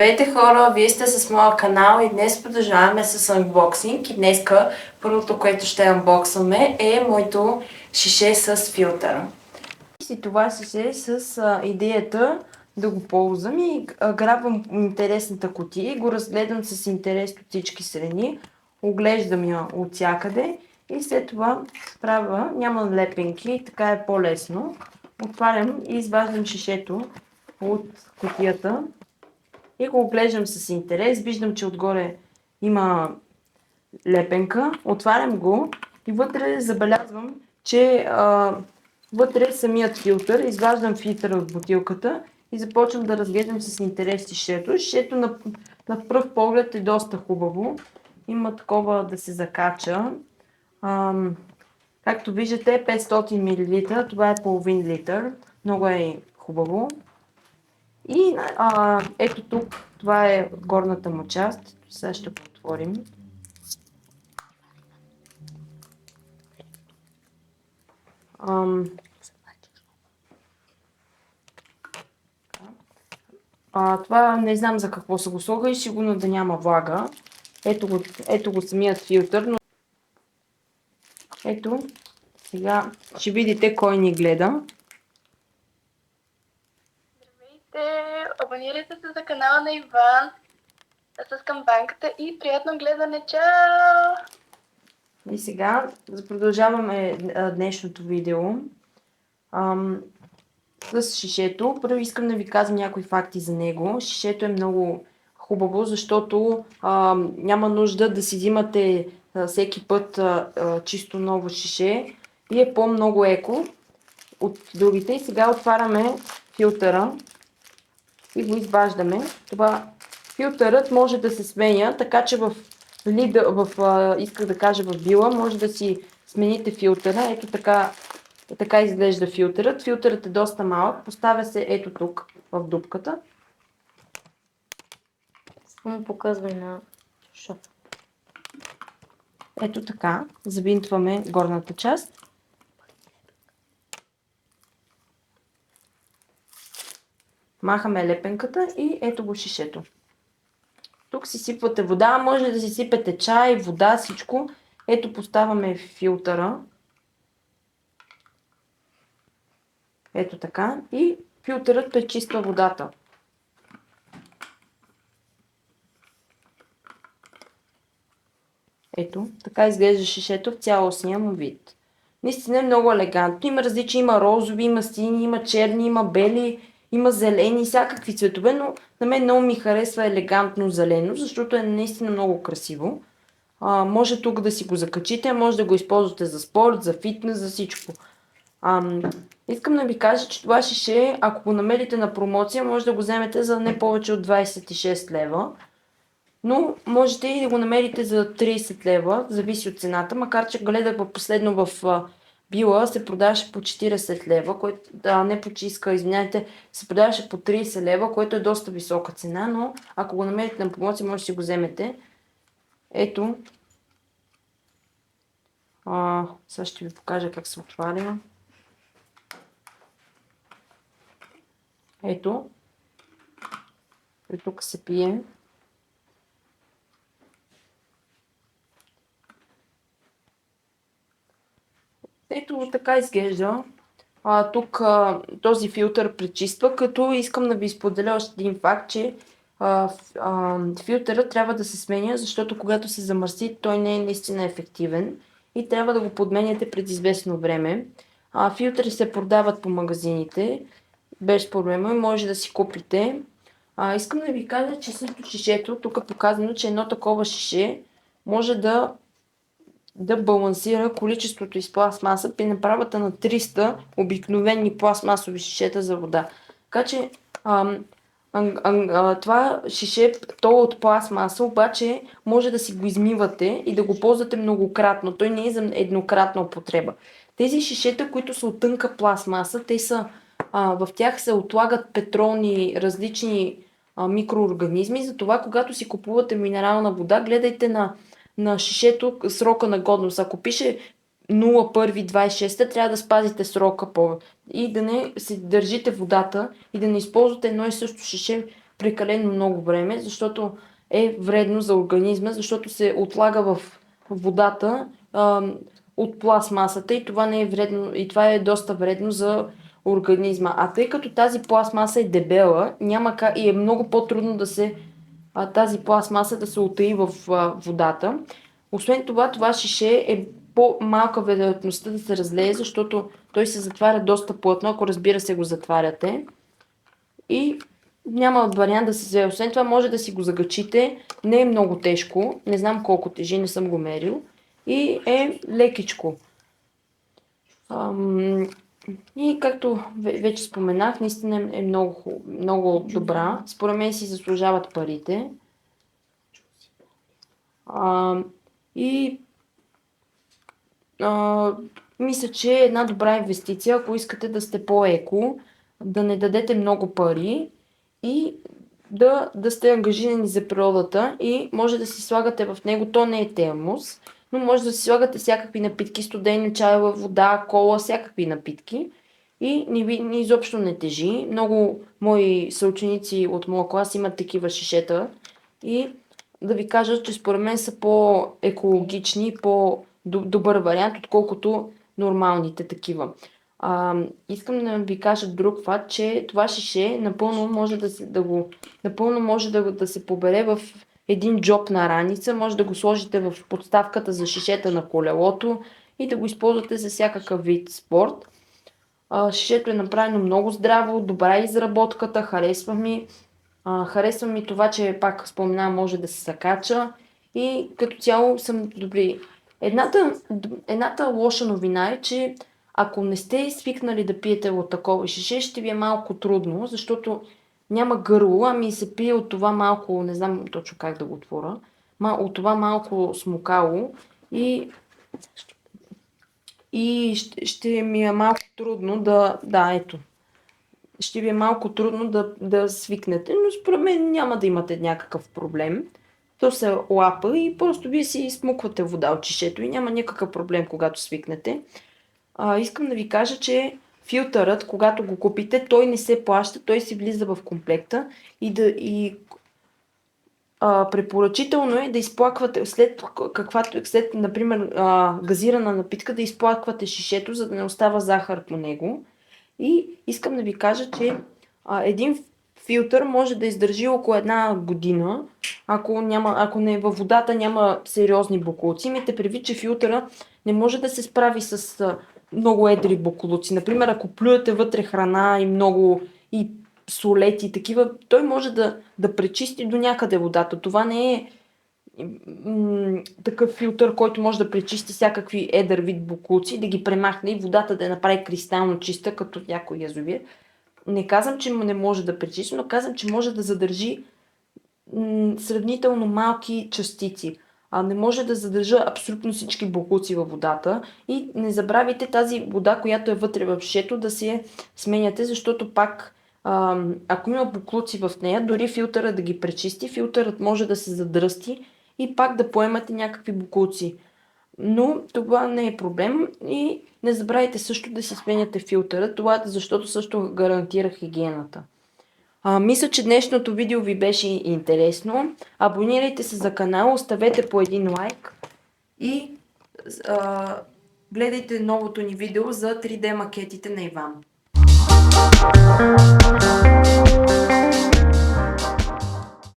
Здравейте хора, вие сте с моя канал и днес продължаваме с анбоксинг и днеска първото, което ще анбоксваме е моето шише с филтър. И това шише с идеята да го ползвам и грабвам интересната кутия и го разгледам с интерес от всички страни, оглеждам я от всякъде и след това правя, няма лепенки, така е по-лесно. Отварям и изваждам шишето от кутията. И го оглеждам с интерес. Виждам, че отгоре има лепенка. Отварям го и вътре забелязвам, че вътре е самият филтър. Изваждам филтъра от бутилката и започвам да разглеждам с интерес шишето. Шишето на пръв поглед е доста хубаво. Има такова да се закача. Както виждате, 500 мл. Това е половин литър. Много е хубаво. И ето тук, това е горната му част. Сега ще го отворим. Това не знам за какво са го слага, сигурно да няма влага. Ето го самият филтър. Но... Ето, сега ще видите кой ни гледа. Абонирайте се за канала на Иван с камбанката и приятно гледане. Чао! И сега продължаваме днешното видео с шишето. Първо искам да ви казвам някои факти за него. Шишето е много хубаво, защото няма нужда да си взимате всеки път чисто ново шише и е по-много еко от другите. И сега отваряме филтъра и го изваждаме. Филтърът може да се сменя, така че исках да кажа в Била, може да си смените филтъра. Ето така изглежда филтърът. Филтърът е доста малък. Поставя се ето тук, в дупката. Само показвай на шофа. Ето така. Завинтваме горната част. Махаме лепенката и ето го шишето. Тук си сипвате вода, може да си сипете чай, вода, всичко. Ето поставяме филтъра. Ето така. И филтърът пречиства водата. Ето, така изглежда шишето в цялостния му вид. Наистина е много елегантно. Има различни, има розови, има сини, има черни, има бели, има зелени, всякакви цветове, но на мен много ми харесва елегантно зелено, защото е наистина много красиво. Може тук да си го закачите, може да го използвате за спорт, за фитнес, за всичко. Искам да ви кажа, че това шише, ако го намерите на промоция, може да го вземете за не повече от 26 лева. Но можете и да го намерите за 30 лева, зависи от цената, макар че гледах последно в Била се продаваше по 40 лева, което, не по чистка, извиняйте, се продаваше по 30 лева, което е доста висока цена, но ако го намерите на промоция, може да си го вземете. Ето. Сега ще ви покажа как се отваря. Ето. И тук се пие. Ето така изглежда. Тук този филтър пречиства, като искам да ви споделя още един факт, че филтърът трябва да се сменя, защото когато се замърси, той не е наистина ефективен и трябва да го подменяте пред известно време. Филтъри се продават по магазините без проблема и може да си купите. Искам да ви кажа, че също шишето, тук е показано, че едно такова шише може да балансира количеството из пластмаса при направата на 300 обикновени пластмасови шишета за вода. Така че това шише, то от пластмаса, обаче може да си го измивате и да го ползвате многократно. Той не е за еднократна употреба. Тези шишета, които са от тънка пластмаса, в тях се отлагат петролни различни микроорганизми. Затова, когато си купувате минерална вода, гледайте на шишето срока на годност. Ако пише 01.26, трябва да спазите срока и да не си държите водата и да не използвате едно и също шише прекалено много време, защото е вредно за организма, защото се отлага в водата от пластмасата и това не е вредно, и това е доста вредно за организма. А тъй като тази пластмаса е дебела, няма как, и е много по-трудно да се тази пластмаса да се утаи в водата. Освен това, това шише е по-малка вероятността да се разлее, защото той се затваря доста плътно, ако разбира се го затваряте. И няма вариант да се взе. Освен това може да си го загачите. Не е много тежко. Не знам колко тежи, не съм го мерил. И е лекичко. И както вече споменах, наистина е много добра. Според мен си заслужават парите. Мисля, че е една добра инвестиция, ако искате да сте по-еко, да не дадете много пари и да сте ангажирани за природата и може да си слагате в него, то не е термос, но може да си слагате всякакви напитки, студени чайова вода, кола, всякакви напитки и ни изобщо не тежи. Много мои съученици от моя клас имат такива шишета и да ви кажа, че според мен са по-екологични и по-добър вариант, отколкото нормалните такива. Искам да ви кажа друг факт, че това шише напълно може да се побере в един джоб на раница, може да го сложите в подставката за шишета на колелото и да го използвате за всякакъв вид спорт. Шишето е направено много здраво, добра е изработката, харесва ми. Харесва ми това, че пак споменавам, може да се закача и като цяло съм добри. Едната лоша новина е, че ако не сте свикнали да пиете от такова шише, ще ви е малко трудно, защото няма гърло, ами се пие от това малко, не знам точно как да го отворя, от това малко смукало и ще ми е малко трудно ето. Ще ви е малко трудно да свикнете, но според мен няма да имате някакъв проблем. То се лапа и просто вие си смуквате вода от шишето и няма никакъв проблем, когато свикнете. Искам да ви кажа, че филтърът, когато го купите, той не се плаща, той си влиза в комплекта препоръчително е да изплаквате след например, газирана напитка, да изплаквате шишето, за да не остава захар по него. И искам да ви кажа, че един филтър може да издържи около една година, ако във водата няма сериозни боклуци. Имайте предвид, че филтъра не може да се справи с много едри боклуци. Например, ако плюете вътре храна и солети и такива, той може да пречисти до някъде водата. Това не е такъв филтър, който може да пречисти всякакви едър вид боклуци, да ги премахне и водата да я направи кристално чиста, като някой язовир. Не казвам, че не може да пречисти, но казвам, че може да задържи сравнително малки частици. Не може да задържа абсолютно всички боклуци във водата. И не забравяйте тази вода, която е вътре в шишето, да си я сменяте, защото пак ако има боклуци в нея, дори филтъра да ги пречисти, филтърът може да се задръсти и пак да поемате някакви боклуци. Но това не е проблем и не забравяйте също да си сменяте филтъра, това защото също гарантира хигиената. Мисля, че днешното видео ви беше интересно. Абонирайте се за канала, оставете по един лайк и гледайте новото ни видео за 3D макетите на Иван.